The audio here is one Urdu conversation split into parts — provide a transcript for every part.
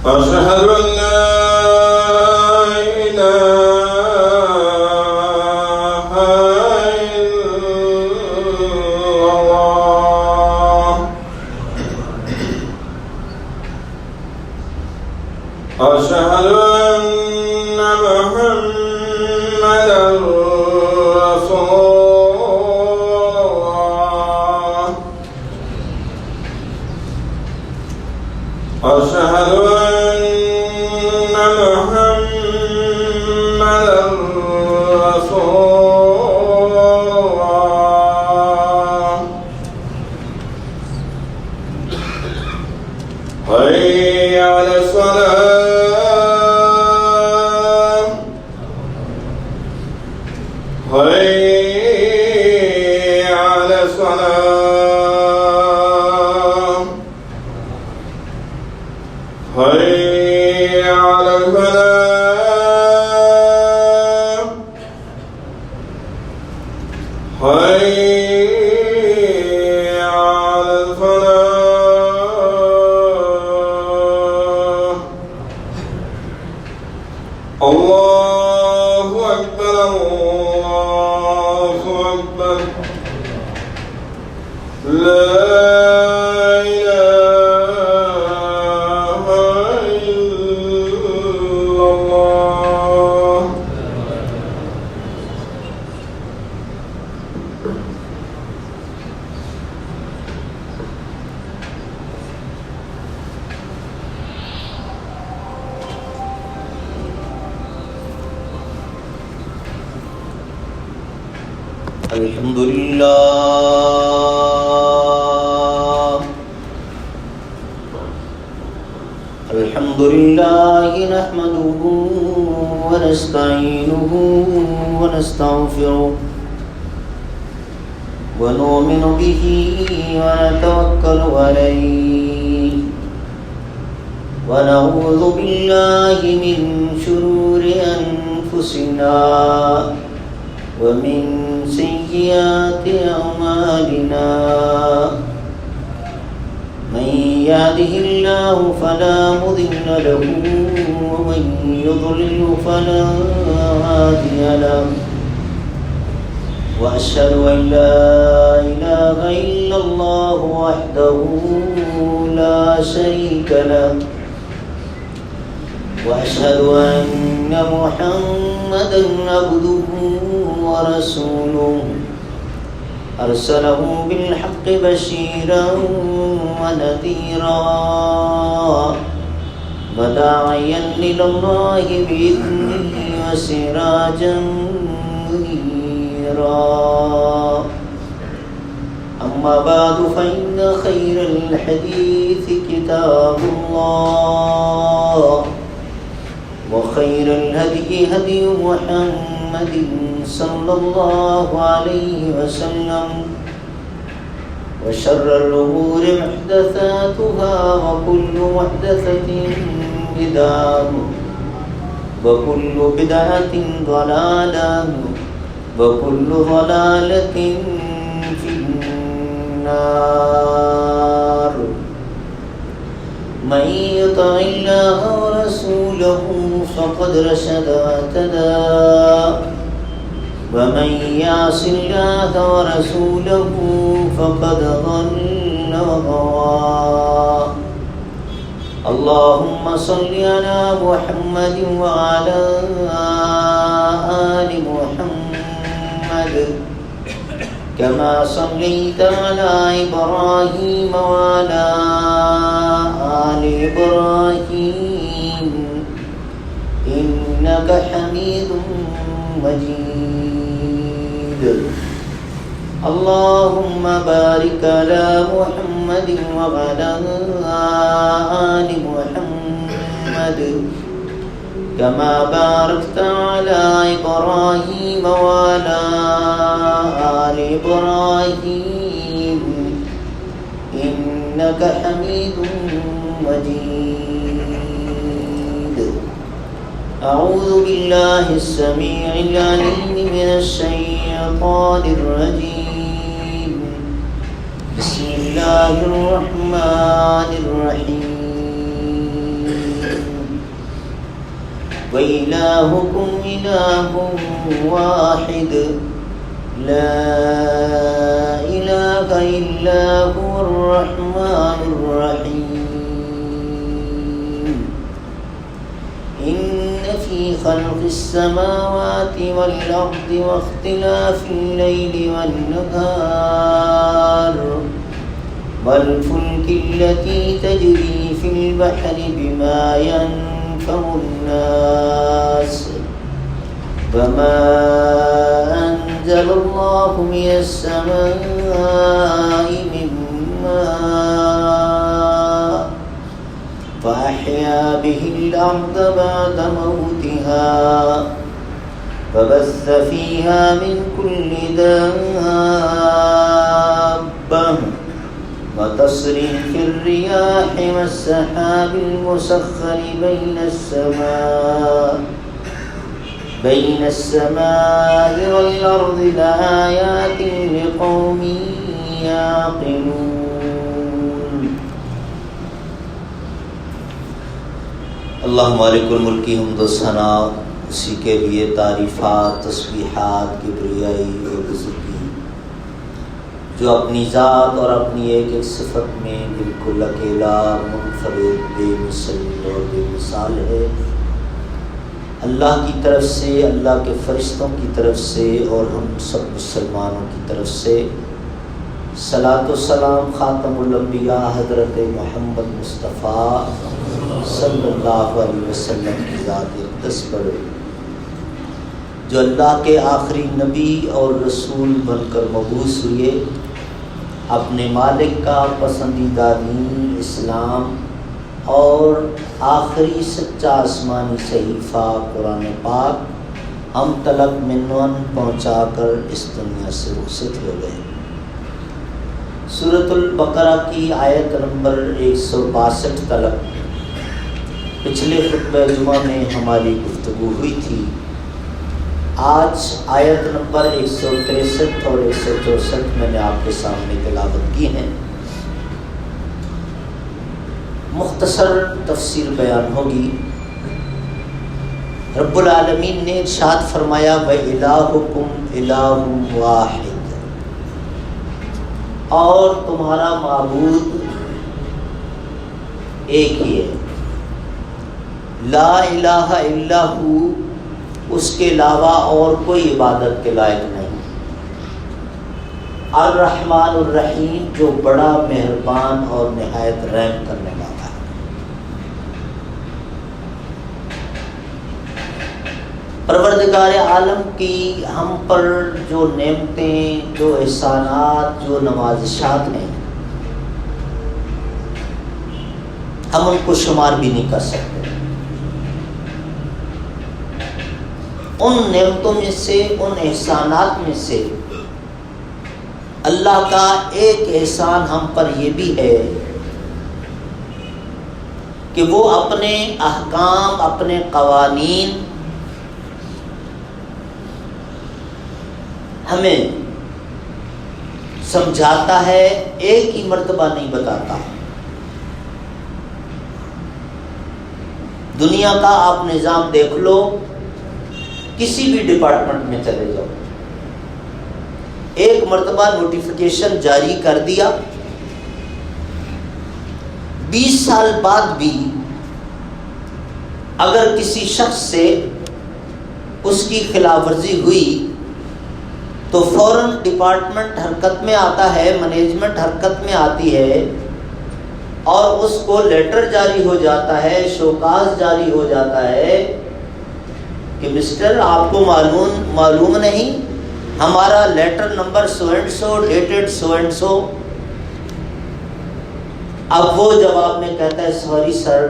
أشهد أن لا إله إلا الله. أشهد أن محمدًا رسول الله. أشهد أن محمدًا رسول الله. حي على الصلاة. حي على الصلاة. حي على الفلاح. حي على الفلاح. الله أكبر الله أكبر. لا إله إلا الله. الحمد لله. الحمد لله نحمده ونستعينه ونستغفره ونؤمن به ونتوكل عليه ونعوذ بالله من شرور أنفسنا ومن سيئات أعمالنا. من يهده الله فلا مضل له ومن يضلل فلا هادي له. وأشهد أن لا إله إلا الله وحده لا شريك له. وأشهد أن محمدًا عبده ورسوله أرسله بالحق بشيرا ونذيرا وداعيا إلى الله بإذنه وسراجا منيرا. أما بعد فإن خير الحديث كتاب الله وخير الهدي هدي محمد صلى الله عليه وسلم وشر الأمور محدثاتها وكل محدثة بدعة وكل بدعة ضلالة وكل ضلالة في النار. من يطع الله ورسوله فقد رشد واهتدى ومن يعص الله ورسوله فقد ضل وغوى. اللهم صل على محمد وعلى آل محمد كما صليت على إبراهيم وعلى آل إبراهيم إنك حميد مجيد. اللهم بارك على محمد وعلى آل محمد كما باركت على إبراهيم وعلى آل إبراهيم إنك حميد مجيد. أعوذ بالله السميع العليم من الشيطان الرجيم. بسم الله الرحمن الرحيم. وإلهكم إله واحد لا إله إلا هو الرحمن الرحيم إن في خلق السماوات والأرض واختلاف الليل والنهار والفلك التي تجري في البحر بما ينفع الناس وما أنزل الله من السماء من ماء فأحيا به الأرض بعد موتها فبث فيها من كل دابة وتصريف الرياح والسحاب المسخر بين السماء والأرض لآيات لقوم يعقلون. اللہ مالک الملک کی حمد و ثنا اسی کے لیے تعریفات، تسبیحات، کبریائی اور بزرگی جو اپنی ذات اور اپنی ایک ایک صفت میں بالکل اکیلا، منفرد، بے مثل اور بے مثال ہے، اللہ کی طرف سے، اللہ کے فرشتوں کی طرف سے اور ہم سب مسلمانوں کی طرف سے صلاۃ و سلام خاتم الانبیاء حضرت محمد مصطفیٰ صلی اللہ علیہ وسلم کی ذات اقدس پر، جو اللہ کے آخری نبی اور رسول بن کر مبعوث ہوئے، اپنے مالک کا پسندیدہ دین اسلام اور آخری سچا آسمانی صحیفہ قرآن پاک ہم تلک منون پہنچا کر اس دنیا سے رخصت ہو گئے۔ سورۃ البقرہ کی آیت نمبر 162 تلک پچھلے خطبہ جمعہ میں ہماری گفتگو ہوئی تھی۔ آج آیت نمبر 163 اور 164 میں نے آپ کے سامنے تلاوت کی ہیں۔ مختصر تفسیر بیان ہوگی۔ رب العالمین نے ارشاد فرمایا وَإِلَٰهُكُمْ إِلَٰهٌ وَاحِدٌ، اور تمہارا معبود ایک ہی ہے، لا الہ الا ہو، اس کے علاوہ اور کوئی عبادت کے لائق نہیں، الرحمن الرحیم، جو بڑا مہربان اور نہایت رحم کرنے والا ہے۔ پروردگار عالم کی ہم پر جو نعمتیں، جو احسانات، جو نوازشات ہیں، ہم ان کو شمار بھی نہیں کر سکتے۔ ان نعمتوں میں سے، ان احسانات میں سے اللہ کا ایک احسان ہم پر یہ بھی ہے کہ وہ اپنے احکام، اپنے قوانین ہمیں سمجھاتا ہے، ایک ہی مرتبہ نہیں بتاتا۔ دنیا کا آپ نظام دیکھ لو، کسی بھی ڈپارٹمنٹ میں چلے جاؤ، ایک مرتبہ نوٹیفیکیشن جاری کر دیا، 20 سال بعد بھی اگر کسی شخص سے اس کی خلاف ورزی ہوئی تو فوراً ڈپارٹمنٹ حرکت میں آتا ہے، مینجمنٹ حرکت میں آتی ہے اور اس کو لیٹر جاری ہو جاتا ہے، شوکاز جاری ہو جاتا ہے کہ مسٹر آپ کو معلوم نہیں، ہمارا letter number so and so, dated so and so. اب وہ جواب میں کہتا ہے سوری سر،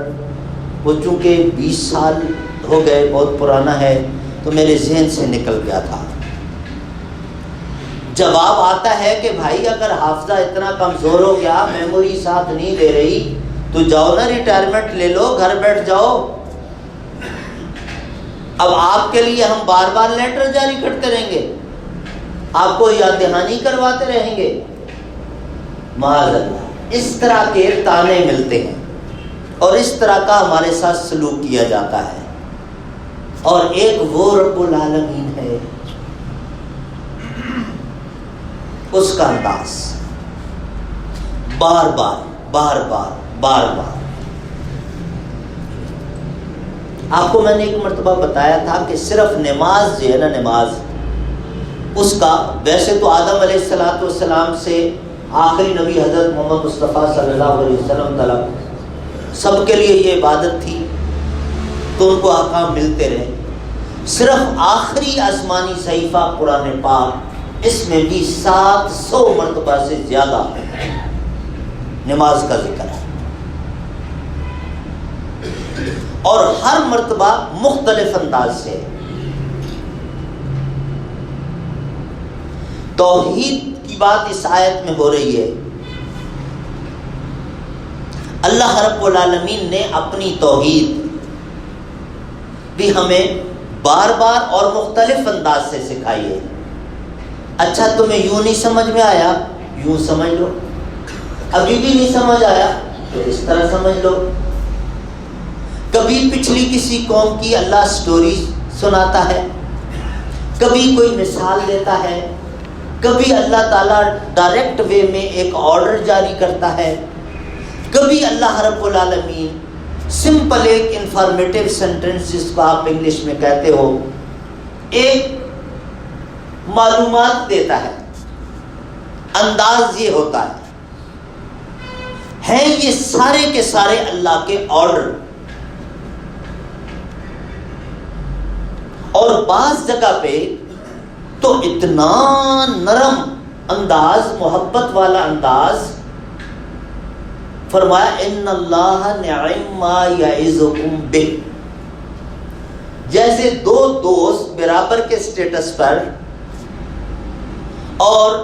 وہ چونکہ 20 سال ہو گئے، بہت پرانا ہے، تو میرے ذہن سے نکل گیا تھا۔ جواب آتا ہے کہ بھائی اگر حافظہ اتنا کمزور ہو گیا، میموری ساتھ نہیں دے رہی، تو جاؤ نا ریٹائرمنٹ لے لو، گھر بیٹھ جاؤ۔ اب آپ کے لیے ہم بار بار لیٹر جاری کرتے رہیں گے، آپ کو یاد دہانی کرواتے رہیں گے؟ معاذ اللہ، اس طرح کے تانے ملتے ہیں اور اس طرح کا ہمارے ساتھ سلوک کیا جاتا ہے۔ اور ایک وہ رب العالمین ہے، اس کا انداز بار بار بار بار بار بار. آپ کو میں نے ایک مرتبہ بتایا تھا کہ صرف نماز جو ہے نا، نماز اس کا، ویسے تو آدم علیہ السلام سے آخری نبی حضرت محمد مصطفیٰ صلی اللہ علیہ وسلم تک سب کے لیے یہ عبادت تھی، تو ان کو احکام ملتے رہے. صرف آخری آسمانی صحیفہ قرآن پاک، اس میں بھی 700 مرتبہ سے زیادہ نماز کا ذکر ہے، اور ہر مرتبہ مختلف انداز سے. توحید کی بات اس آیت میں ہو رہی ہے. اللہ رب العالمین نے اپنی توحید بھی ہمیں بار بار اور مختلف انداز سے سکھائی ہے. اچھا تمہیں یوں نہیں سمجھ میں آیا، یوں سمجھ لو. ابھی بھی نہیں سمجھ آیا تو اس طرح سمجھ لو. کبھی پچھلی کسی قوم کی اللہ سٹوری سناتا ہے، کبھی کوئی مثال دیتا ہے، کبھی اللہ تعالیٰ ڈائریکٹ وے میں ایک آرڈر جاری کرتا ہے، کبھی اللہ رب العالمین سمپل ایک انفارمیٹیو سینٹنس، جس کو آپ انگلش میں کہتے ہو، ایک معلومات دیتا ہے. انداز یہ ہوتا ہے یہ سارے کے سارے اللہ کے آرڈر. اور بعض جگہ پہ تو اتنا نرم انداز، محبت والا انداز، فرمایا ان اللہ نعم ما یعظکم بہ. جیسے دو دوست برابر کے سٹیٹس پر، اور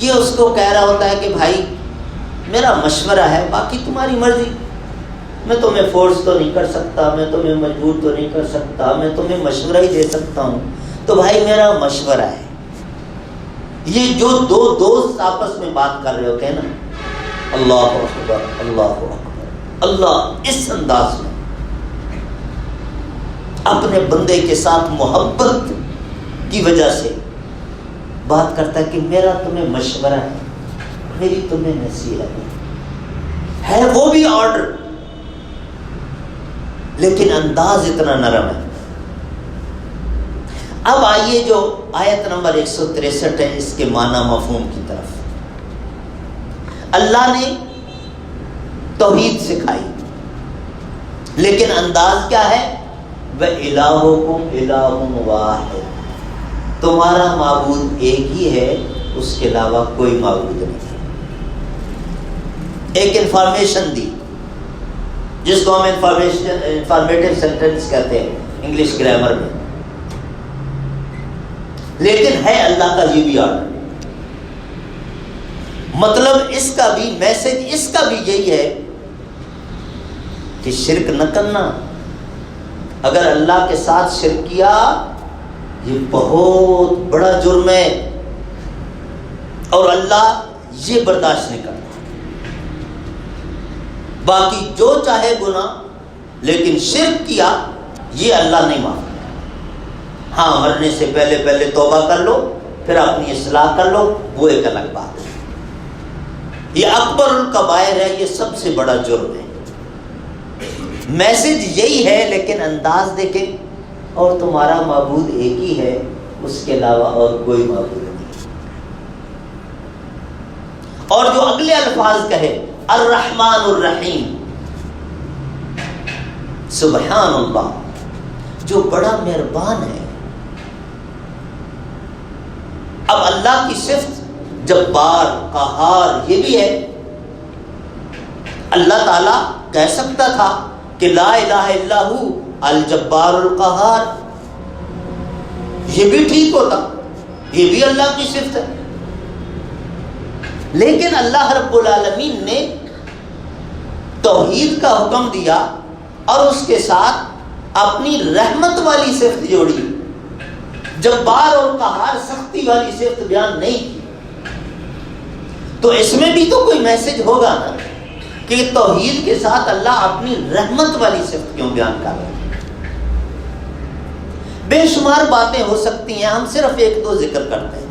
یہ اس کو کہہ رہا ہوتا ہے کہ بھائی میرا مشورہ ہے، باقی تمہاری مرضی، میں تمہیں فورس تو نہیں کر سکتا، میں تمہیں مجبور تو نہیں کر سکتا، میں تمہیں مشورہ ہی دے سکتا ہوں، تو بھائی میرا مشورہ ہے. یہ جو دو دوست آپس میں بات کر رہے ہوتے ہیں نا، اللہ اکبر اللہ اکبر، اللہ اس انداز میں اپنے بندے کے ساتھ محبت کی وجہ سے بات کرتا ہے کہ میرا تمہیں مشورہ ہے، میری تمہیں نصیحت ہے. وہ بھی آرڈر، لیکن انداز اتنا نرم ہے. اب آئیے جو آیت نمبر 163 ہے، اس کے معنی مفہوم کی طرف. اللہ نے توحید سکھائی، لیکن انداز کیا ہے؟ وَإِلَٰهُكُمْ إِلَٰهٌ وَاحِدٌ، تمہارا معبود ایک ہی ہے، اس کے علاوہ کوئی معبود نہیں. ایک انفارمیشن دی، جس کو ہم انفارمیٹیو سینٹنس کہتے ہیں انگلش گرامر میں، لیکن ہے اللہ کا یہ بھی آرڈر. مطلب اس کا بھی میسج، اس کا بھی یہی ہے کہ شرک نہ کرنا. اگر اللہ کے ساتھ شرک کیا، یہ بہت بڑا جرم ہے، اور اللہ یہ برداشت نہیں کرتا. باقی جو چاہے گناہ، لیکن شرک کیا یہ اللہ نہیں معاف کرتا. ہاں مرنے سے پہلے پہلے توبہ کر لو، پھر اپنی اصلاح کر لو، وہ ایک الگ بات ہے. یہ اکبر الکبائر ہے، یہ سب سے بڑا جرم ہے. میسج یہی ہے، لیکن انداز دیکھیں، اور تمہارا معبود ایک ہی ہے، اس کے علاوہ اور کوئی معبود نہیں. اور جو اگلے الفاظ کہے، الرحمن الرحیم، سبحان اللہ، جو بڑا مہربان ہے. اب اللہ کی صفت جبار، قہار یہ بھی ہے. اللہ تعالیٰ کہہ سکتا تھا کہ لا الہ الا ہو الجبار القہار، یہ بھی ٹھیک ہوتا، یہ بھی اللہ کی صفت ہے. لیکن اللہ رب العالمین نے توحید کا حکم دیا، اور اس کے ساتھ اپنی رحمت والی صفت جوڑی. جبار اور قہار سختی والی صفت بیان نہیں کی. تو اس میں بھی تو کوئی میسج ہوگا نا، کہ توحید کے ساتھ اللہ اپنی رحمت والی صفت کیوں بیان کر رہا ہے. بے شمار باتیں ہو سکتی ہیں، ہم صرف ایک دو ذکر کرتے ہیں۔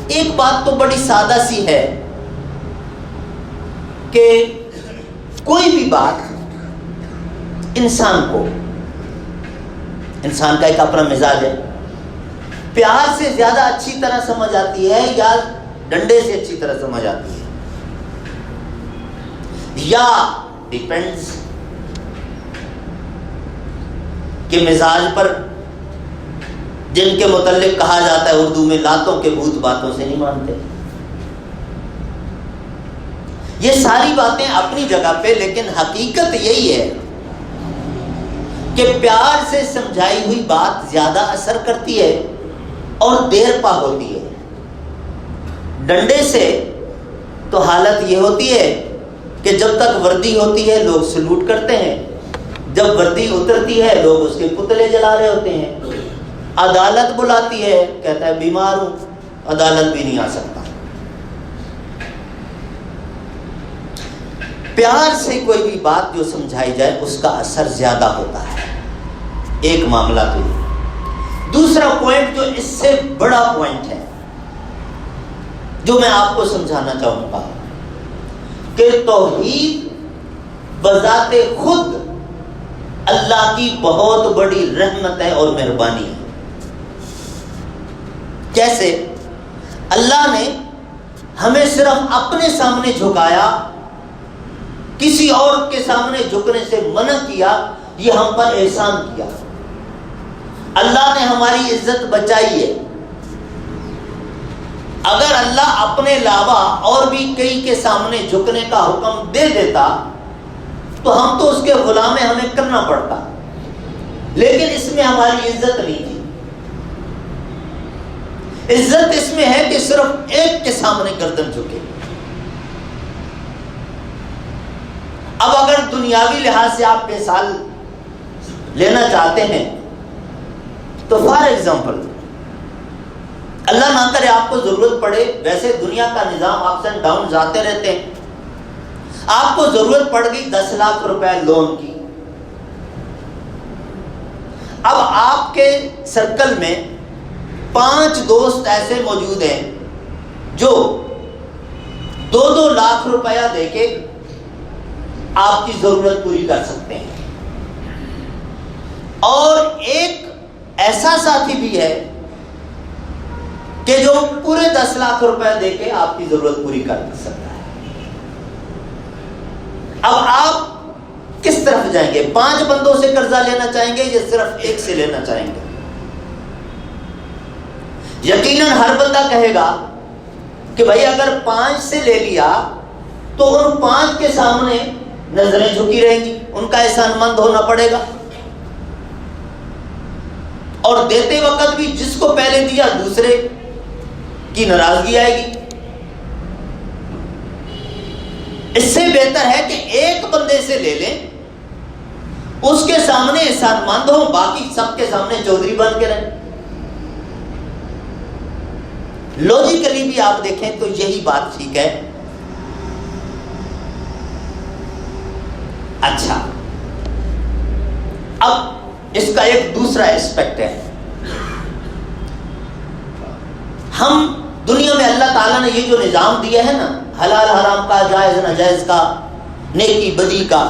ایک بات تو بڑی سادہ سی ہے کہ کوئی بھی بات انسان کا ایک اپنا مزاج ہے، پیار سے زیادہ اچھی طرح سمجھ آتی ہے یا ڈنڈے سے اچھی طرح سمجھ آتی ہے، یا ڈیپینڈز کہ مزاج پر، جن کے متعلق کہا جاتا ہے اردو میں لاتوں کے بھوت باتوں سے نہیں مانتے۔ یہ ساری باتیں اپنی جگہ پہ، لیکن حقیقت یہی ہے کہ پیار سے سمجھائی ہوئی بات زیادہ اثر کرتی ہے اور دیر پا ہوتی ہے۔ ڈنڈے سے تو حالت یہ ہوتی ہے کہ جب تک وردی ہوتی ہے لوگ سلوٹ کرتے ہیں، جب وردی اترتی ہے لوگ اس کے پتلے جلا رہے ہوتے ہیں۔ عدالت بلاتی ہے، کہتا ہے بیمار ہوں، عدالت بھی نہیں آ سکتا۔ پیار سے کوئی بھی بات جو سمجھائی جائے اس کا اثر زیادہ ہوتا ہے۔ ایک معاملہ تو یہ۔ دوسرا پوائنٹ جو اس سے بڑا پوائنٹ ہے، جو میں آپ کو سمجھانا چاہوں گا، کہ توحید بذات خود اللہ کی بہت بڑی رحمت ہے اور مہربانی ہے۔ کیسے؟ اللہ نے ہمیں صرف اپنے سامنے جھکایا، کسی اور کے سامنے جھکنے سے منع کیا، یہ ہم پر احسان کیا۔ اللہ نے ہماری عزت بچائی ہے۔ اگر اللہ اپنے علاوہ اور بھی کئی کے سامنے جھکنے کا حکم دے دیتا تو ہم تو اس کے غلام ہیں، ہمیں کرنا پڑتا، لیکن اس میں ہماری عزت نہیں تھی۔ عزت اس میں ہے کہ صرف ایک کے سامنے گردن جھکے۔ اب اگر دنیاوی لحاظ سے آپ مثال لینا چاہتے ہیں تو فار ایگزامپل، اللہ نہ کرے آپ کو ضرورت پڑے، ویسے دنیا کا نظام اپس اینڈ ڈاؤن آتے رہتے ہیں، آپ کو ضرورت پڑ گئی 10 لاکھ روپے لون کی۔ اب آپ کے سرکل میں 5 دوست ایسے موجود ہیں جو 2-2 لاکھ روپیہ دے کے آپ کی ضرورت پوری کر سکتے ہیں، اور ایک ایسا ساتھی بھی ہے کہ جو پورے 10 لاکھ روپے دے کے آپ کی ضرورت پوری کر سکتا ہے۔ اب آپ کس طرف جائیں گے؟ 5 بندوں سے قرضہ لینا چاہیں گے یا صرف ایک سے لینا چاہیں گے؟ یقیناً ہر بندہ کہے گا کہ بھائی اگر 5 سے لے لیا تو ان 5 کے سامنے نظریں جھکی رہیں گی، ان کا احسان مند ہونا پڑے گا، اور دیتے وقت بھی جس کو پہلے دیا دوسرے کی ناراضگی آئے گی۔ اس سے بہتر ہے کہ ایک بندے سے لے لیں، اس کے سامنے احسان مند ہو، باقی سب کے سامنے چودھری بن کے رہیں۔ لوجیکلی بھی آپ دیکھیں تو یہی بات ٹھیک ہے۔ اچھا، اب اس کا ایک دوسرا ایسپیکٹ ہے۔ ہم دنیا میں اللہ تعالیٰ نے یہ جو نظام دیا ہے نا، حلال حرام کا، جائز ناجائز کا، نیکی بدی کا،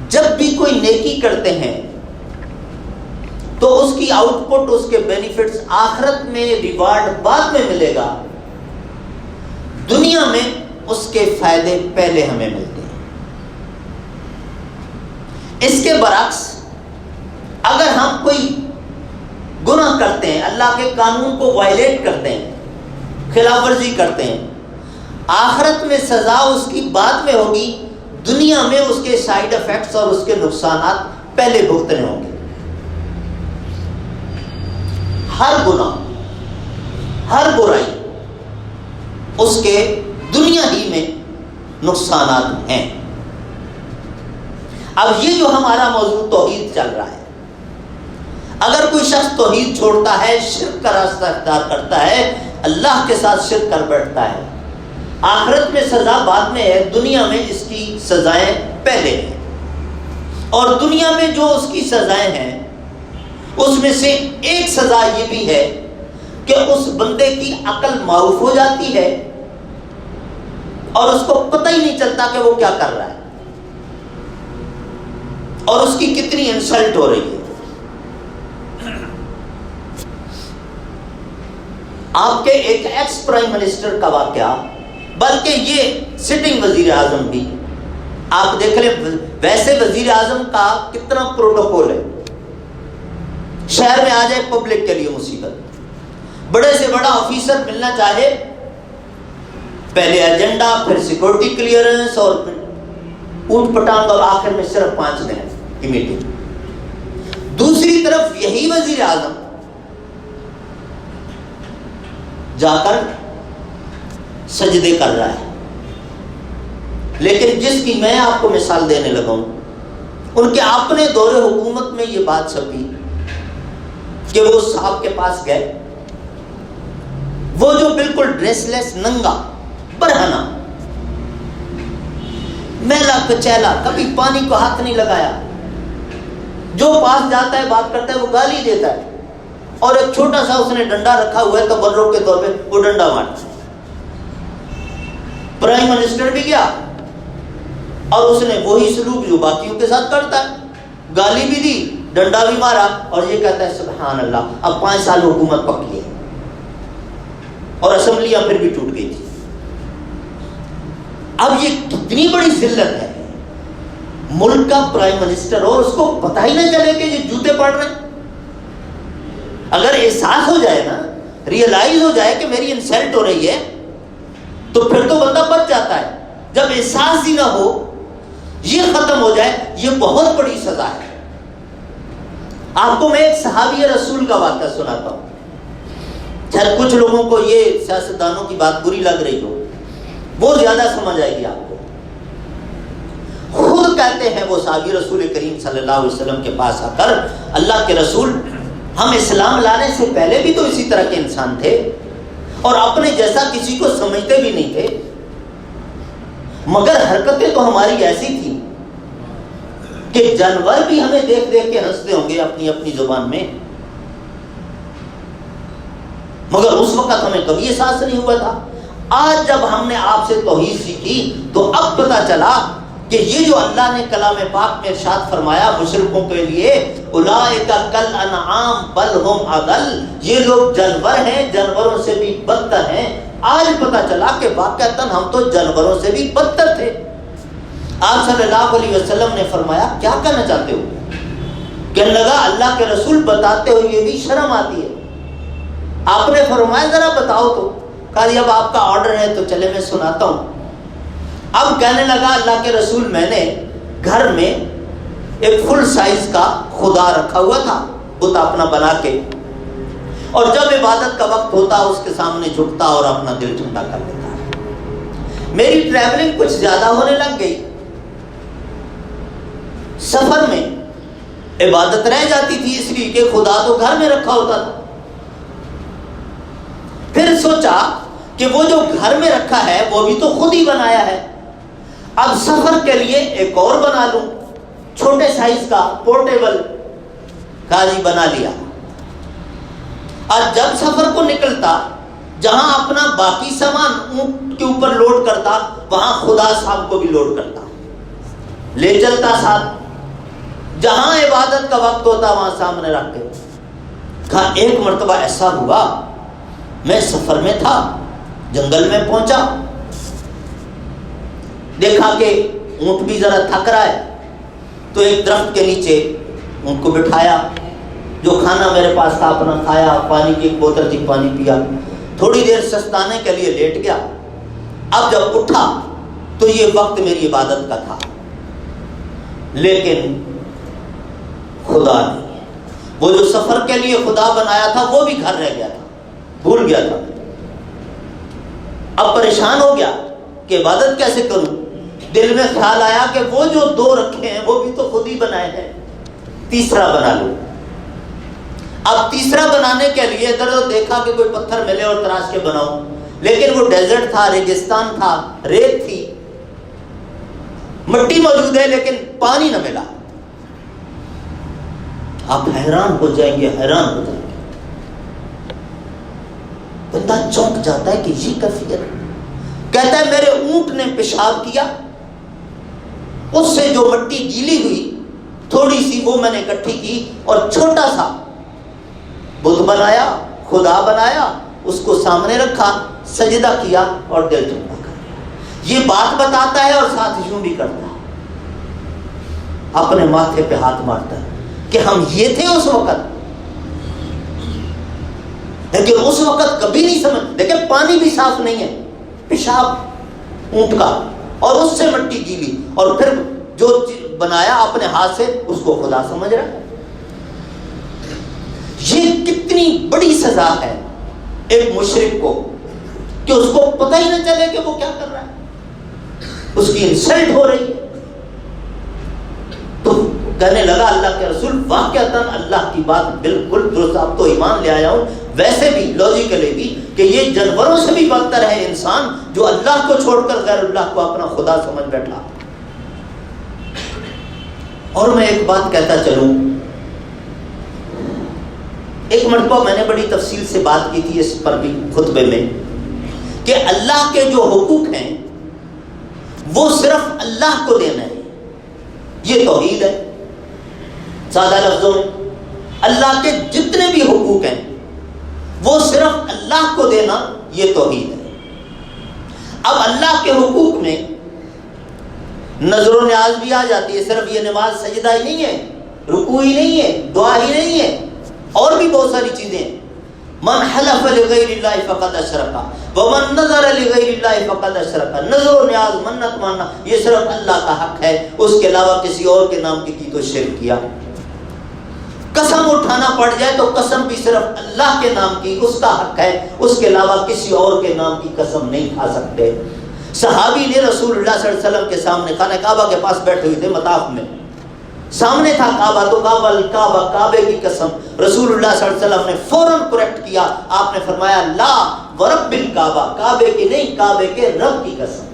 جب بھی کوئی نیکی کرتے ہیں تو اس کی آؤٹ پٹ، اس کے بینیفٹس آخرت میں ریوارڈ بعد میں ملے گا، دنیا میں اس کے فائدے پہلے ہمیں ملتے ہیں۔ اس کے برعکس اگر ہم کوئی گناہ کرتے ہیں، اللہ کے قانون کو وائلیٹ کرتے ہیں، خلاف ورزی کرتے ہیں، آخرت میں سزا اس کی بعد میں ہوگی، دنیا میں اس کے سائیڈ ایفیکٹس اور اس کے نقصانات پہلے بھگتنے ہوں گے۔ ہر گناہ، ہر برائی، اس کے دنیا ہی میں نقصانات ہیں۔ اب یہ جو ہمارا موضوع توحید چل رہا ہے، اگر کوئی شخص توحید چھوڑتا ہے، شرک کا راستہ اختیار کرتا ہے، اللہ کے ساتھ شرک کر بیٹھتا ہے، آخرت میں سزا بعد میں ہے، دنیا میں اس کی سزائیں پہلے ہیں، اور دنیا میں جو اس کی سزائیں ہیں اس میں سے ایک سزا یہ بھی ہے کہ اس بندے کی عقل معروف ہو جاتی ہے اور اس کو پتہ ہی نہیں چلتا کہ وہ کیا کر رہا ہے اور اس کی کتنی انسلٹ ہو رہی ہے۔ آپ کے ایک ایکس پرائم منسٹر کا واقعہ، بلکہ یہ سٹنگ وزیر اعظم بھی، آپ دیکھ لیں ویسے وزیر اعظم کا کتنا پروٹوکول ہے، شہر میں آ جائے پبلک کے لیے مصیبت، بڑے سے بڑا آفیسر ملنا چاہے پہلے ایجنڈا، پھر سیکورٹی کلیئرنس اور پھر اونٹ پٹانگ، اور آخر میں صرف 5 دن کی میٹنگ۔ دوسری طرف یہی وزیر اعظم جا کر سجدے کر رہا ہے، لیکن جس کی میں آپ کو مثال دینے لگا ہوں، ان کے اپنے دور حکومت میں یہ بات چھپی کہ وہ صاحب کے پاس گئے، وہ جو بالکل ڈریس لیس، ننگا، برہنہ، میلا کچیلا، کبھی پانی کو ہاتھ نہیں لگایا، جو پاس جاتا ہے بات کرتا ہے وہ گالی دیتا ہے، اور ایک چھوٹا سا اس نے ڈنڈا رکھا ہوا ہے تبرک کے طور پہ، وہ ڈنڈا مارتا ہے۔ پرائم منسٹر بھی گیا اور اس نے وہی سلوک جو باقیوں کے ساتھ کرتا ہے، گالی بھی دی، ڈنڈا بھی مارا، اور یہ کہتا ہے سبحان اللہ، اب 5 سال حکومت پکی ہے، اور اسمبلیاں پھر بھی ٹوٹ گئی تھی۔ اب یہ کتنی بڑی ذلت ہے، ملک کا پرائم منسٹر، اور اس کو پتہ ہی نہ چلے کہ یہ جوتے پڑ رہے ہیں۔ اگر احساس ہو جائے نا، ریئلائز ہو جائے کہ میری انسلٹ ہو رہی ہے، تو پھر تو بندہ بچ جاتا ہے۔ جب احساس ہی نہ ہو، یہ ختم ہو جائے، یہ بہت بڑی سزا ہے۔ آپ کو میں ایک صحابی رسول کا واقعہ سناتا ہوں، شاید کچھ لوگوں کو یہ سیاستدانوں کی بات بری لگ رہی ہو، وہ زیادہ سمجھ آئے گی آپ کو۔ خود کہتے ہیں وہ صحابی رسول کریم صلی اللہ علیہ وسلم کے پاس آ کر، اللہ کے رسول، ہم اسلام لانے سے پہلے بھی تو اسی طرح کے انسان تھے، اور اپنے جیسا کسی کو سمجھتے بھی نہیں تھے، مگر حرکتیں تو ہماری ایسی تھیں کہ جانور بھی ہمیں دیکھ دیکھ کے ہنستے ہوں گے اپنی اپنی زبان میں، مگر اس وقت ہمیں کبھی احساس نہیں ہوا تھا۔ آج جب ہم نے آپ سے توحید سیکھی تو اب پتہ چلا کہ یہ جو اللہ نے کلام پاک میں ارشاد فرمایا مشرکوں کے لیے، اولئک کالانعام بل ہم اضل، یہ لوگ جانور ہیں، جانوروں سے بھی بدتر ہیں۔ آج پتہ چلا کہ واقعتاً ہم تو جانوروں سے بھی بدتر تھے۔ آپ صلی اللہ علیہ وسلم نے فرمایا کیا کہنا چاہتے ہو؟ کہنے لگا اللہ کے رسول بتاتے ہوئے یہ بھی شرم آتی ہے۔ آپ نے فرمایا ذرا بتاؤ تو، کہا اب آپ کا آرڈر ہے تو چلے میں سناتا ہوں۔ اب کہنے لگا اللہ کے رسول، میں نے گھر میں ایک فل سائز کا خدا رکھا ہوا تھا، بت اپنا بنا کے، اور جب عبادت کا وقت ہوتا اس کے سامنے جھکتا اور اپنا دل ٹھنڈا کر لیتا۔ میری ٹریولنگ کچھ زیادہ ہونے لگ گئی، سفر میں عبادت رہ جاتی تھی، اس لیے کہ خدا تو گھر میں رکھا ہوتا تھا۔ پھر سوچا کہ وہ جو گھر میں رکھا ہے وہ بھی تو خود ہی بنایا ہے، اب سفر کے لیے ایک اور بنا لوں، چھوٹے سائز کا پورٹیبل، کہا جی بنا لیا۔ اور جب سفر کو نکلتا، جہاں اپنا باقی سامان اونٹ کے اوپر لوڈ کرتا، وہاں خدا صاحب کو بھی لوڈ کرتا، لے چلتا ساتھ، جہاں عبادت کا وقت ہوتا وہاں سامنے رکھ کے۔ کہا ایک مرتبہ ایسا ہوا، میں سفر میں تھا، جنگل میں پہنچا، دیکھا کہ اونٹ بھی ذرا تھک رہا ہے، تو ایک درخت کے نیچے اونٹ کو بٹھایا، جو کھانا میرے پاس تھا اپنا کھایا، پانی کی ایک بوتل تھی پانی پیا، تھوڑی دیر سستانے کے لیے لیٹ گیا۔ اب جب اٹھا تو یہ وقت میری عبادت کا تھا، لیکن خدا نہیں، وہ جو سفر کے لیے خدا بنایا تھا وہ بھی گھر رہ گیا تھا، بھول گیا تھا۔ اب پریشان ہو گیا کہ عبادت کیسے کروں، دل میں خیال آیا کہ وہ جو 2 رکھے ہیں وہ بھی تو خود ہی بنائے ہیں، تیسرا بنا لوں۔ اب تیسرا بنانے کے لیے ادھر ادھر دیکھا کہ کوئی پتھر ملے اور تراش کے بناؤں، لیکن وہ ڈیزرٹ تھا، ریگستان تھا، ریت تھی، مٹی موجود ہے لیکن پانی نہ ملا۔ آپ حیران ہو جائیں گے، حیران ہو جائیں گے. بندہ چونک جاتا ہے کہ یہ کیفیت. کہتا ہے میرے اونٹ نے پیشاب کیا، اس سے جو مٹی گیلی ہوئی تھوڑی سی وہ میں نے اکٹھی کی اور چھوٹا سا بت بنایا، خدا بنایا، اس کو سامنے رکھا، سجدہ کیا اور دل ٹھنڈا کر لیا. یہ بات بتاتا ہے اور ساتھ یوں بھی کرتا ہے، اپنے ماتھے پہ ہاتھ مارتا ہے کہ ہم یہ تھے اس وقت. لیکن اس وقت کبھی نہیں سمجھ. دیکھیں پانی بھی صاف نہیں ہے، پیشاب اونٹ کا اور اس سے مٹی گیلی، اور پھر جو بنایا اپنے ہاتھ سے اس کو خدا سمجھ رہا ہے. یہ کتنی بڑی سزا ہے ایک مشرک کو کہ اس کو پتہ ہی نہ چلے کہ وہ کیا کر رہا ہے، اس کی انسلٹ ہو رہی ہے. تو کہنے لگا اللہ کے رسول واقعتاً اللہ کی بات بالکل درست، اب تو ایمان لے آیا ہوں. ویسے بھی لاجیکلی بھی کہ یہ جانوروں سے بھی بدتر ہے انسان جو اللہ کو چھوڑ کر غیر اللہ کو اپنا خدا سمجھ بیٹھا. اور میں ایک بات کہتا چلوں، ایک مرتبہ میں نے بڑی تفصیل سے بات کی تھی اس پر بھی خطبے میں، کہ اللہ کے جو حقوق ہیں وہ صرف اللہ کو دینا ہے، یہ توحید ہے. سادہ لفظوں میں اللہ کے جتنے بھی حقوق ہیں وہ صرف اللہ کو دینا، یہ توحید ہے. اب اللہ کے حقوق میں نظر و نیاز بھی آ جاتی ہے. صرف یہ نماز سجدہ ہی نہیں ہے، رکوع ہی نہیں ہے، دعا ہی نہیں ہے، اور بھی بہت ساری چیزیں ہیں. من حلف لغیر اللہ فقد اشرک ومن نظر لغیر اللہ فقد اشرک. نظر و نیاز، منت ماننا، یہ صرف اللہ کا حق ہے، اس کے علاوہ کسی اور کے نام کی تو شرک کیا. قسم اٹھانا پڑ جائے تو قسم بھی صرف اللہ کے نام کی، اس کا حق ہے، اس کے علاوہ کسی اور کے نام کی قسم نہیں کھا سکتے. صحابی نے رسول اللہ صلی اللہ علیہ وسلم کے سامنے، خانہ کعبہ کے پاس بیٹھے ہوئے تھے مطاف میں، سامنے تھا کعبہ، تو کعبہ کعبے کی قسم. رسول اللہ صلی اللہ علیہ وسلم نے فوراً کریکٹ کیا. آپ نے فرمایا لا ورب الکعبہ، کعبے کی نہیں، کعبے کے رب کی قسم.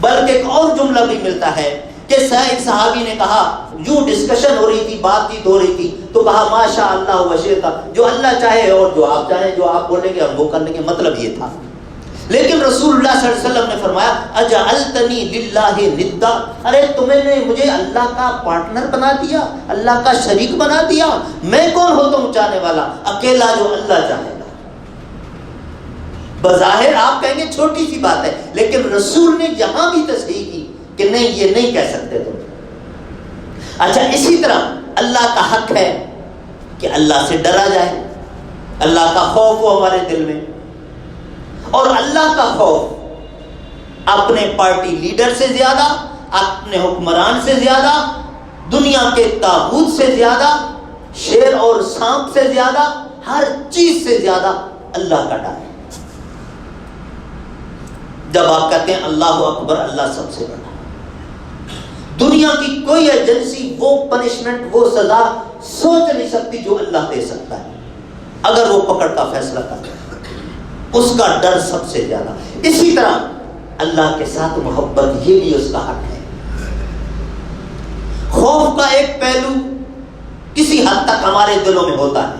بلکہ ایک اور جملہ بھی ملتا ہے کہ ایک صحابی نے کہا، یوں ڈسکشن ہو رہی تھی، بات چیت ہو رہی تھی، تو کہا ماشاء اللہ وشئتا، جو اللہ چاہے اور جو آپ چاہیں، جو آپ بولیں گے ہم وہ کرنے کے، مطلب یہ تھا. لیکن رسول اللہ صلی اللہ علیہ وسلم نے فرمایا اجعلتنی للہ ندا، ارے تمہیں نے مجھے اللہ کا پارٹنر بنا دیا، اللہ کا شریک بنا دیا. میں کون ہوتا ہوں چاہنے والا؟ اکیلا جو اللہ چاہے گا. بظاہر آپ کہیں گے چھوٹی سی بات ہے، لیکن رسول نے جہاں بھی تصحیح کی کہ نہیں یہ نہیں کہہ سکتے تم. اچھا اسی طرح اللہ کا حق ہے کہ اللہ سے ڈرا جائے، اللہ کا خوف ہو ہمارے دل میں. اور اللہ کا خوف اپنے پارٹی لیڈر سے زیادہ، اپنے حکمران سے زیادہ، دنیا کے طاغوت سے زیادہ، شیر اور سانپ سے زیادہ، ہر چیز سے زیادہ اللہ کا ڈر. جب آپ کہتے ہیں اللہ اکبر، اللہ سب سے بڑا. دنیا کی کوئی ایجنسی وہ پنشمنٹ، وہ سزا سوچ نہیں سکتی جو اللہ دے سکتا ہے اگر وہ پکڑ کا فیصلہ کرتا ہے. اس کا ڈر سب سے زیادہ. اسی طرح اللہ کے ساتھ محبت، یہ بھی اس کا حق ہے. خوف کا ایک پہلو کسی حد تک ہمارے دلوں میں ہوتا ہے،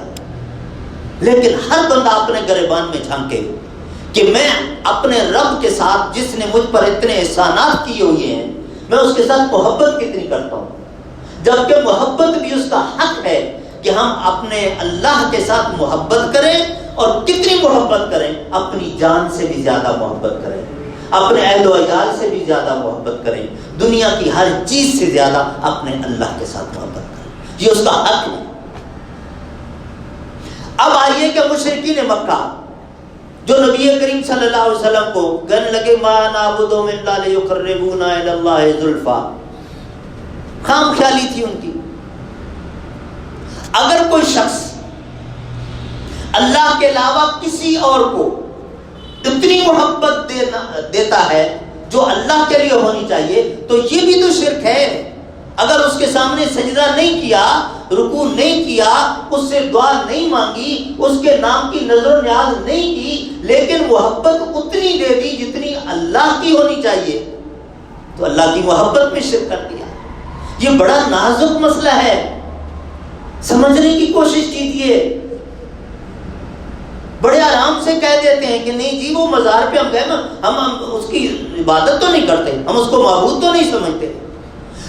لیکن ہر بندہ اپنے گریبان میں جھانکے کہ میں اپنے رب کے ساتھ جس نے مجھ پر اتنے احسانات کیے ہوئے ہیں، میں اس کے ساتھ محبت کتنی کرتا ہوں. جبکہ محبت بھی اس کا حق ہے کہ ہم اپنے اللہ کے ساتھ محبت کریں، اور کتنی محبت کریں؟ اپنی جان سے بھی زیادہ محبت کریں، اپنے اہل و عیال سے بھی زیادہ محبت کریں، دنیا کی ہر چیز سے زیادہ اپنے اللہ کے ساتھ محبت کریں. یہ اس کا حق ہے. اب آئیے کہ مشرکین مکہ جو نبی کریم صلی اللہ علیہ وسلم کو کہنے لگے ما نعبدهم الا ليقربونا الى الله زلفا، خام خیالی تھی ان کی. اگر کوئی شخص اللہ کے علاوہ کسی اور کو اتنی محبت دیتا ہے جو اللہ کے لیے ہونی چاہیے، تو یہ بھی تو شرک ہے. اگر اس کے سامنے سجدہ نہیں کیا، رکوع نہیں کیا، اس سے دعا نہیں مانگی، اس کے نام کی نظر و نیاز نہیں کی، لیکن محبت اتنی دے دی جتنی اللہ کی ہونی چاہیے، تو اللہ کی محبت میں شرک کر دیا. یہ بڑا نازک مسئلہ ہے. سمجھنے کی کوشش کیجیے. بڑے آرام سے کہہ دیتے ہیں کہ نہیں جی وہ مزار پہ ہم گئے نا، ہم اس کی عبادت تو نہیں کرتے، ہم اس کو معبود تو نہیں سمجھتے.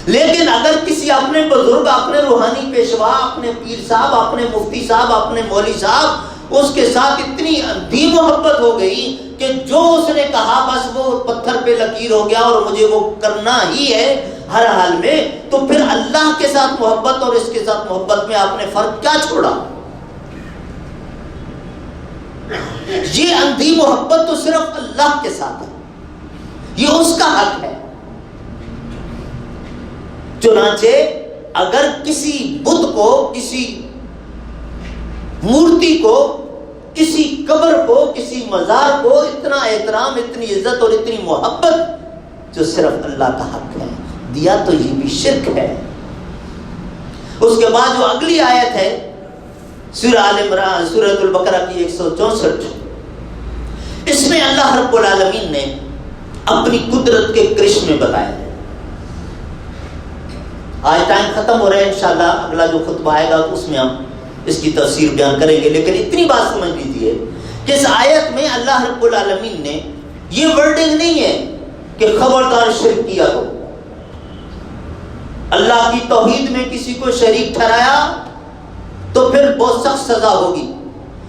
لیکن اگر کسی اپنے بزرگ، اپنے روحانی پیشوا، اپنے پیر صاحب، اپنے مفتی صاحب، اپنے مولوی صاحب، اس کے ساتھ اتنی اندھی محبت ہو گئی کہ جو اس نے کہا بس وہ پتھر پہ لکیر ہو گیا اور مجھے وہ کرنا ہی ہے ہر حال میں، تو پھر اللہ کے ساتھ محبت اور اس کے ساتھ محبت میں آپ نے فرق کیا چھوڑا؟ یہ اندھی محبت تو صرف اللہ کے ساتھ ہے، یہ اس کا حق ہے. چنانچہ اگر کسی بت کو، کسی مورتی کو، کسی قبر کو، کسی مزار کو اتنا احترام، اتنی عزت اور اتنی محبت جو صرف اللہ کا حق ہے دیا تو یہ بھی شرک ہے. اس کے بعد جو اگلی آیت ہے سورہ آل عمران، سورۃ البقرہ کی 164، اس میں اللہ رب العالمین نے اپنی قدرت کے کرشمے بتائے ہیں. آج ٹائم ختم ہو رہا ہے، انشاءاللہ اگلا جو خطبہ آئے گا اس میں ہم اس کی تفسیر بیان کریں گے. لیکن اتنی بات سمجھ لیجیے کہ اس آیت میں اللہ رب العالمین نے یہ ورڈنگ نہیں ہے کہ خبردار شرک کیا تو اللہ کی توحید میں کسی کو شریک ٹھہرایا تو پھر بہت سخت سزا ہوگی،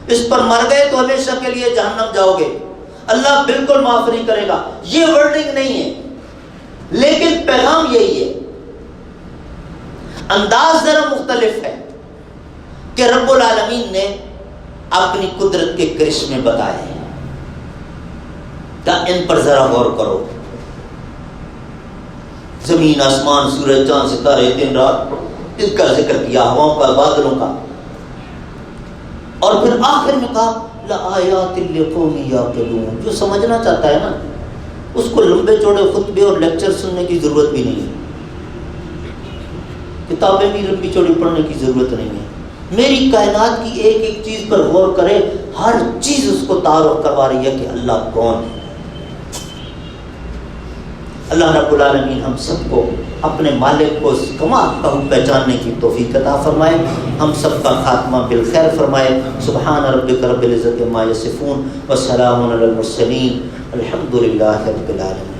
اس پر مر گئے تو ہمیشہ کے لیے جہنم جاؤ گے، اللہ بالکل معاف نہیں کرے گا. یہ ورڈنگ نہیں ہے، لیکن پیغام یہی ہے. انداز ذرا مختلف ہے کہ رب العالمین نے اپنی قدرت کے کرشمے بتائے ہیں، ان پر ذرا غور کرو. زمین، آسمان، سورج، چاند، ستارے، دن رات، ان کا ذکر کیا، ہواؤں کا، بادلوں کا، اور پھر آخر میں کہا لآیات لقوم یعقلون. جو سمجھنا چاہتا ہے نا اس کو لمبے چوڑے خطبے اور لیکچر سننے کی ضرورت بھی نہیں ہے، کتابیں بھی لمبی چوڑی پڑھنے کی ضرورت نہیں ہے. میری کائنات کی ایک ایک چیز پر غور کرے، ہر چیز اس کو تعارف کروا رہی ہے کہ اللہ کون ہے. اللہ رب العالمین ہم سب کو اپنے مالک کو کما پہچاننے کی توفیق عطا فرمائے، ہم سب کا خاتمہ بالخیر فرمائے. سبحان ربک رب العزت عما یصفون وسلام علی المرسلین الحمد للہ رب العالمین.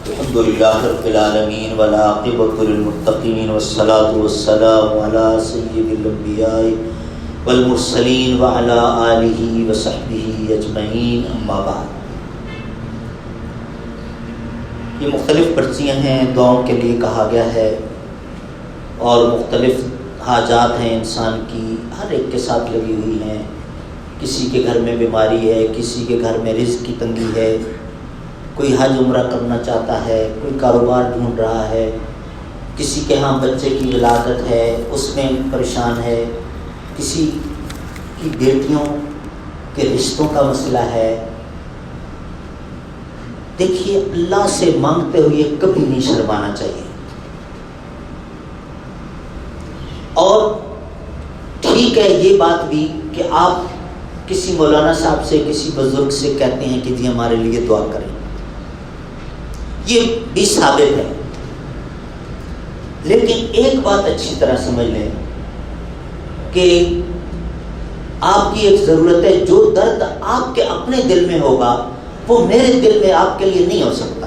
الحمدللہ رب العالمین والعاقبۃ للمتقین والصلاۃ والسلام علی سید الانبیاء والمرسلین وعلی آلہ وصحبہ اجمعین، اما بعد. یہ مختلف پرچیاں ہیں، دعاؤں کے لیے کہا گیا ہے، اور مختلف حاجات ہیں انسان کی، ہر ایک کے ساتھ لگی ہوئی ہیں. کسی کے گھر میں بیماری ہے، کسی کے گھر میں رزق کی تنگی ہے، کوئی حج عمرہ کرنا چاہتا ہے، کوئی کاروبار ڈھونڈ رہا ہے، کسی کے ہاں بچے کی ولادت ہے اس میں پریشان ہے، کسی کی بیٹیوں کے رشتوں کا مسئلہ ہے. دیکھیے اللہ سے مانگتے ہوئے کبھی نہیں شرمانا چاہیے. اور ٹھیک ہے یہ بات بھی کہ آپ کسی مولانا صاحب سے، کسی بزرگ سے کہتے ہیں کہ جی ہمارے لیے دعا کریں، یہ بھی ثابت ہے. لیکن ایک بات اچھی طرح سمجھ لیں کہ آپ کی ایک ضرورت ہے، جو درد آپ کے اپنے دل میں ہوگا وہ میرے دل میں آپ کے لیے نہیں ہو سکتا.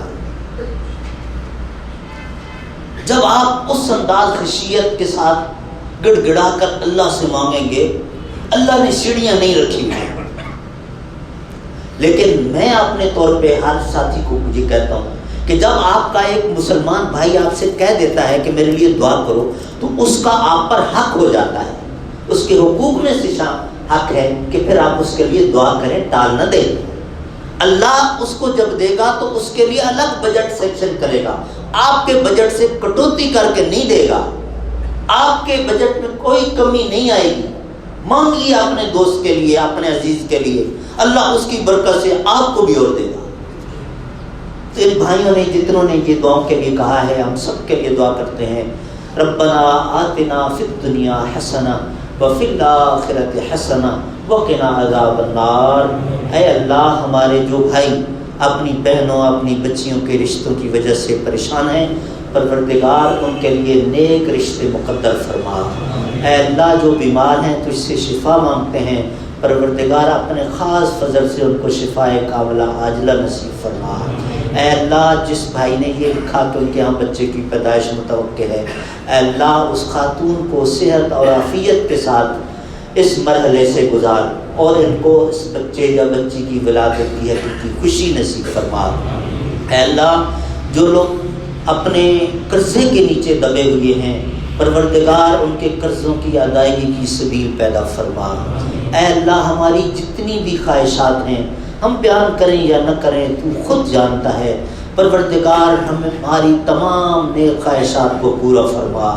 جب آپ اس انداز خشیت کے ساتھ گڑ گڑا کر اللہ سے مانگیں گے، اللہ نے سیڑھیاں نہیں رکھی ہوئی ہیں. لیکن میں اپنے طور پہ ہر ساتھی کو یہ کہتا ہوں کہ جب آپ کا ایک مسلمان بھائی آپ سے کہہ دیتا ہے کہ میرے لیے دعا کرو، تو اس کا آپ پر حق ہو جاتا ہے، اس کے حقوق میں سے حق ہے کہ پھر آپ اس کے لیے دعا کریں، ٹال نہ دیں. اللہ اس کو جب دے گا تو اس کے لیے الگ بجٹ سیکشن کرے گا، آپ کے بجٹ سے کٹوتی کر کے نہیں دے گا، آپ کے بجٹ میں کوئی کمی نہیں آئے گی۔ مانگیے اپنے دوست کے لیے، اپنے عزیز کے لیے، اللہ اس کی برکت سے آپ کو بھی اور دے گا۔ تو ان بھائیوں نے جتنوں نے یہ دعاؤں کے لیے کہا ہے، ہم سب کے لیے دعا کرتے ہیں، ربنا آتنا فی الدنیا حسنہ وفی الآخرۃ حسنہ وقنا عذاب النار۔ اے اللہ، ہمارے جو بھائی اپنی بہنوں، اپنی بچیوں کے رشتوں کی وجہ سے پریشان ہیں، پروردگار ان کے لیے نیک رشتے مقدر فرما۔ اے اللہ، جو بیمار ہیں تجھ سے شفا مانگتے ہیں، پروردگار اپنے خاص فضل سے ان کو شفاء کاملہ عاجلہ نصیب فرما۔ اے اللہ، جس بھائی نے یہ لکھا کہ ان کے ہاں بچے کی پیدائش متوقع ہے، اے اللہ اس خاتون کو صحت اور عافیت کے ساتھ اس مرحلے سے گزار اور ان کو اس بچے یا بچی کی ولادت کی حقیقی خوشی نصیب فرما۔ اے اللہ، جو لوگ اپنے قرضے کے نیچے دبے ہوئے ہیں، پروردگار ان کے قرضوں کی ادائیگی کی سبیل پیدا فرما۔ اے اللہ، ہماری جتنی بھی خواہشات ہیں، ہم بیان کریں یا نہ کریں تو خود جانتا ہے، پروردگار ہماری تمام نیک خواہشات کو پورا فرما۔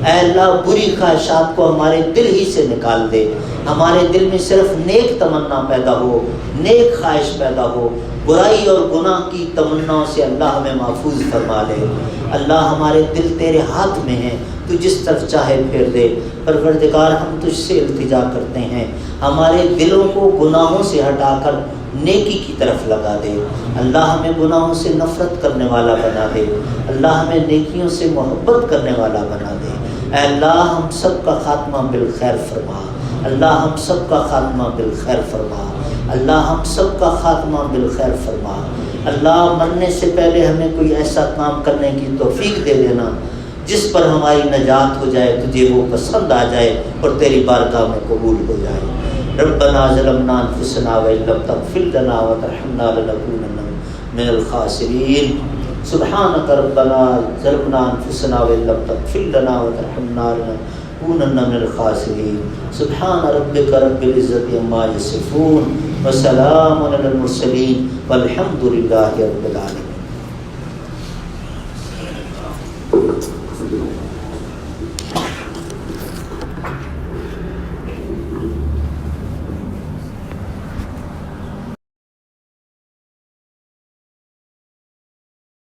اے اللہ، بری خواہشات کو ہمارے دل ہی سے نکال دے، ہمارے دل میں صرف نیک تمنا پیدا ہو، نیک خواہش پیدا ہو، برائی اور گناہ کی تمناؤں سے اللہ ہمیں محفوظ فرما لے۔ اللہ، ہمارے دل تیرے ہاتھ میں ہیں، تو جس طرف چاہے پھیر دے۔ پروردگار، ہم تجھ سے التجا کرتے ہیں، ہمارے دلوں کو گناہوں سے ہٹا کر نیکی کی طرف لگا دے۔ اللہ، ہمیں گناہوں سے نفرت کرنے والا بنا دے، اللہ ہمیں نیکیوں سے محبت کرنے والا بنا دے۔ اے اللہ، ہم سب کا خاتمہ بالخیر فرما، اللہ ہم سب کا خاتمہ بالخیر فرما، اللہ ہم سب کا خاتمہ بالخیر فرما۔ اللہ، مرنے سے پہلے ہمیں کوئی ایسا کام کرنے کی توفیق دے دینا جس پر ہماری نجات ہو جائے، تجھے وہ پسند آ جائے اور تیری بارگاہ میں قبول ہو جائے۔ ربنا ظلمنا انفسنا وان لم تغفر لنا وترحمنا لنكونن من الخاسرین۔ سبحانک ربنا ظلمنا انفسنا وان لم تغفر لنا وترحمنا لنكونن من الخاسرین۔ سبحان ربک رب العزۃ عما یصفون وسلام علی المرسلین والحمد للہ رب العالمین۔